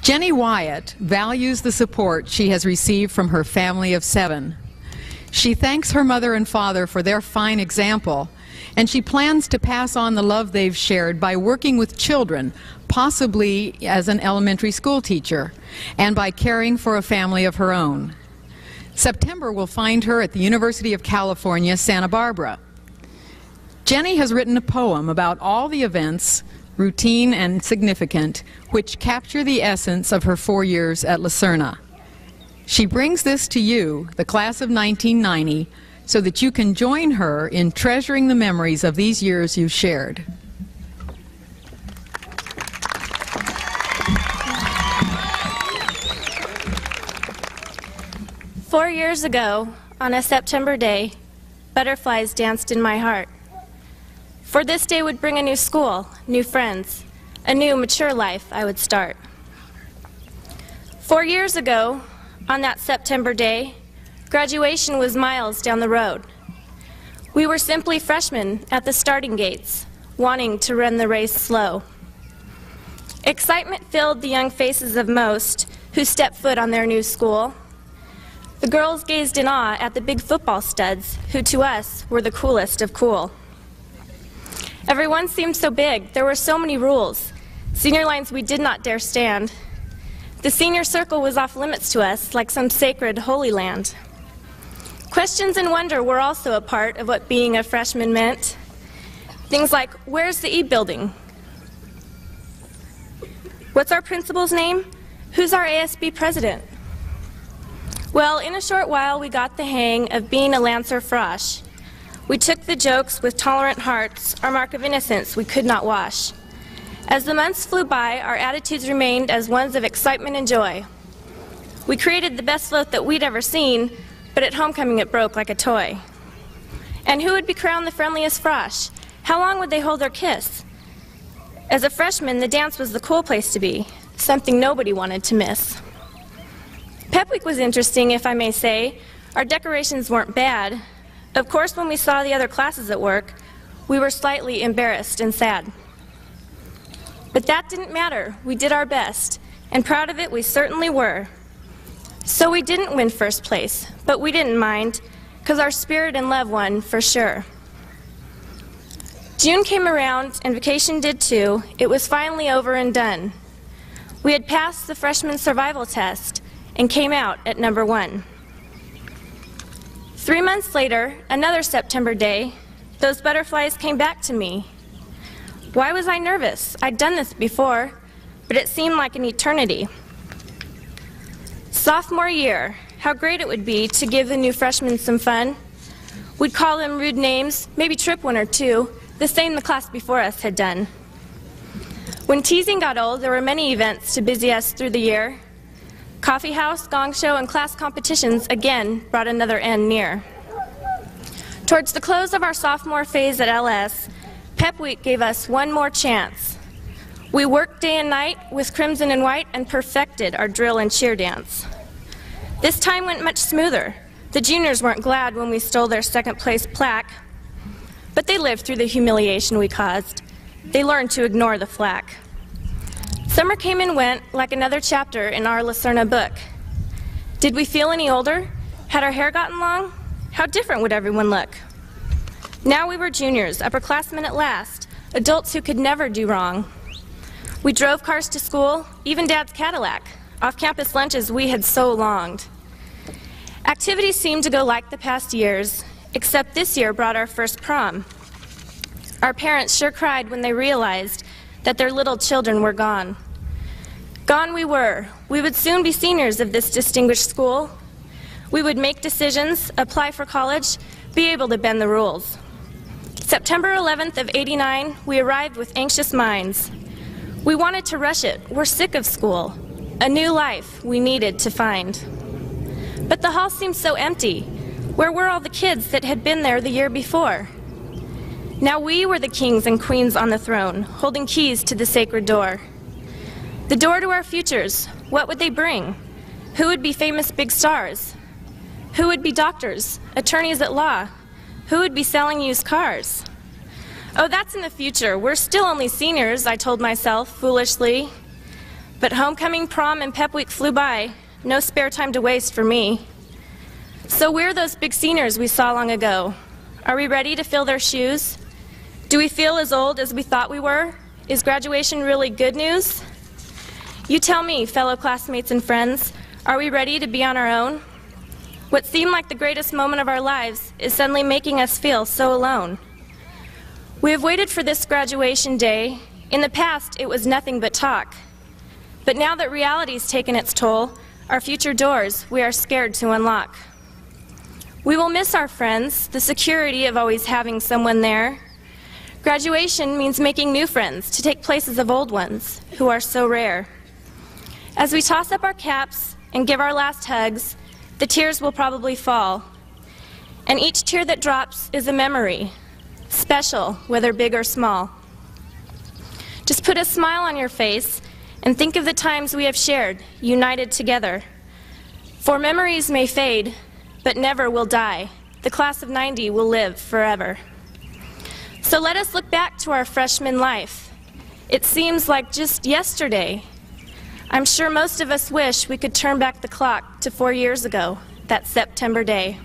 Jenny Wyatt values the support she has received from her family of 7. She thanks her mother and father for their fine example, and she plans to pass on the love they've shared by working with children, possibly as an elementary school teacher, and by caring for a family of her own. September will find her at the University of California, Santa Barbara. Jenny has written a poem about all the events, routine and significant, which capture the essence of her 4 years at Serna. She brings this to you, the class of 1990, so that you can join her in treasuring the memories of these years you've shared. "4 years ago, on a September day, butterflies danced in my heart. For this day would bring a new school, new friends, a new mature life I would start. 4 years ago, on that September day, graduation was miles down the road. We were simply freshmen at the starting gates, wanting to run the race slow. Excitement filled the young faces of most who stepped foot on their new school. The girls gazed in awe at the big football studs, who to us were the coolest of cool. Everyone seemed so big, there were so many rules, senior lines we did not dare stand. The senior circle was off limits to us, like some sacred holy land. Questions and wonder were also a part of what being a freshman meant. Things like, where's the E building? What's our principal's name? Who's our ASB president? Well, in a short while, we got the hang of being a Lancer Frosh. We took the jokes with tolerant hearts, our mark of innocence we could not wash. As the months flew by, our attitudes remained as ones of excitement and joy. We created the best float that we'd ever seen, but at homecoming it broke like a toy. And who would be crowned the friendliest Frosh? How long would they hold their kiss? As a freshman, the dance was the cool place to be, something nobody wanted to miss. Pep Week was interesting, if I may say. Our decorations weren't bad. Of course, when we saw the other classes at work, we were slightly embarrassed and sad. But that didn't matter. We did our best, and proud of it we certainly were. So we didn't win first place, but we didn't mind, because our spirit and love won for sure. June came around, and vacation did too. It was finally over and done. We had passed the freshman survival test and came out at number 1. 3 months later, another September day, those butterflies came back to me. Why was I nervous? I'd done this before, but it seemed like an eternity. Sophomore year, how great it would be to give the new freshmen some fun. We'd call them rude names, maybe trip one or two, the same the class before us had done. When teasing got old, there were many events to busy us through the year. Coffee house, gong show, and class competitions again brought another end near. Towards the close of our sophomore phase at LS, Pep Week gave us one more chance. We worked day and night with crimson and white and perfected our drill and cheer dance. This time went much smoother. The juniors weren't glad when we stole their second place plaque, but they lived through the humiliation we caused. They learned to ignore the flack. Summer came and went like another chapter in our Serna book. Did we feel any older? Had our hair gotten long? How different would everyone look? Now we were juniors, upperclassmen at last, adults who could never do wrong. We drove cars to school, even Dad's Cadillac, off-campus lunches we had so longed. Activities seemed to go like the past years, except this year brought our first prom. Our parents sure cried when they realized that their little children were gone. Gone we were. We would soon be seniors of this distinguished school. We would make decisions, apply for college, be able to bend the rules. September 11th of '89, we arrived with anxious minds. We wanted to rush it. We're sick of school. A new life we needed to find. But the hall seemed so empty. Where were all the kids that had been there the year before? Now we were the kings and queens on the throne, holding keys to the sacred door. The door to our futures, what would they bring? Who would be famous big stars? Who would be doctors, attorneys at law? Who would be selling used cars? Oh, that's in the future. We're still only seniors, I told myself foolishly. But homecoming, prom, and pep week flew by. No spare time to waste for me. So we're those big seniors we saw long ago. Are we ready to fill their shoes? Do we feel as old as we thought we were? Is graduation really good news? You tell me, fellow classmates and friends, are we ready to be on our own? What seemed like the greatest moment of our lives is suddenly making us feel so alone. We have waited for this graduation day. In the past, it was nothing but talk. But now that reality's taken its toll, our future doors we are scared to unlock. We will miss our friends, the security of always having someone there. Graduation means making new friends to take places of old ones who are so rare. As we toss up our caps and give our last hugs, the tears will probably fall. And each tear that drops is a memory, special, whether big or small. Just put a smile on your face and think of the times we have shared, united together. For memories may fade, but never will die. The class of '90 will live forever. So let us look back to our freshman life. It seems like just yesterday. I'm sure most of us wish we could turn back the clock to 4 years ago, that September day.